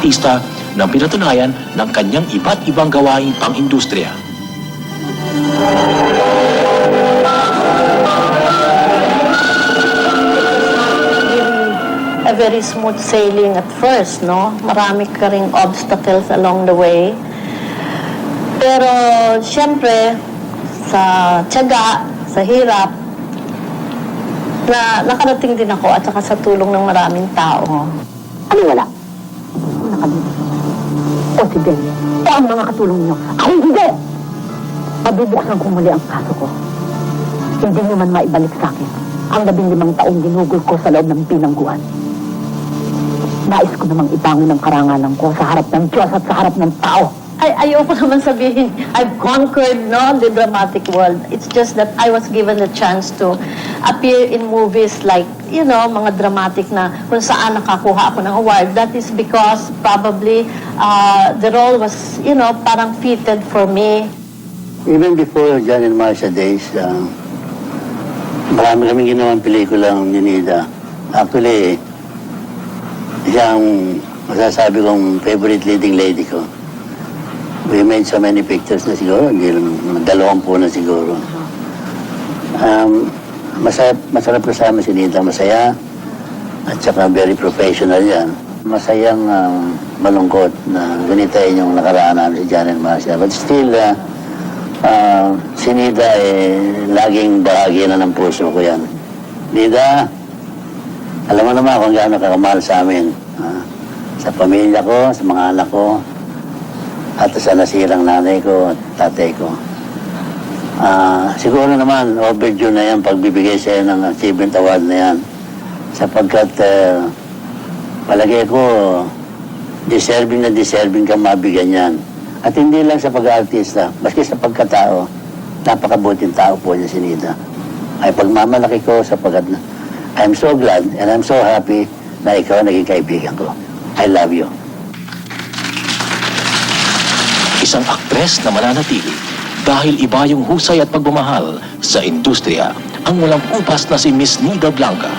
artista ng pinatunayan ng kanyang iba't ibang gawaing pang-industriya. A very smooth sailing at first, no? Marami ka ring obstacles along the way. Pero, siyempre, sa tiyaga, sa hirap, na nakarating din ako at saka sa tulong ng maraming tao. Ano wala? Nakalimutan. O si Ben, o ang mga katulong niyo. Ako hindi! Mabubuksan ko muli ang kaso ko. Hindi niyo man maibalik sa akin ang 15 taong ginugol ko sa loob ng binangguan. Nais ko namang ibangon ang karangalan ko sa harap ng Diyos at sa harap ng tao. Ayoko naman sabihin, I've conquered, no, the dramatic world. It's just that I was given the chance to appear in movies like, you know, mga dramatic na kung saan nakakuha ako ng award. That is because probably the role was, you know, parang fitted for me. Even before John and Marcia days, marami kaming ginawang pelikulang ni Nida. Actually, siyang masasabi kong favorite leading lady ko. We made so many pictures na siguro, 20 na siguro. Masarap kasama si Nida, masaya, at saka very professional yan. Masayang malungkot na ganito yung nakaraan namin si John and Marcia. But still, si Nida laging bahagi na ng puso ko yan. Nida, alam mo naman kung gaano kakamahal sa amin. Sa pamilya ko, sa mga anak ko, at sa nasirang nanay ko at tatay ko. Siguro naman, overdue na yan pagbibigay sa'yo ng achievement award na yan. Sapagkat palagay ko, deserving na deserving kang mabigyan yan. At hindi lang sa pag-aartista, maski sa pagkatao, napakabuting tao po niya si Nida. Ay pagmamalaki ko sapagkat I'm so glad and I'm so happy na ikaw naging kaibigan ko. I love you. Isang aktres na mananatili dahil iba yung husay at pagmamahal sa industriya ang walang upas na si Miss Nida Blanca.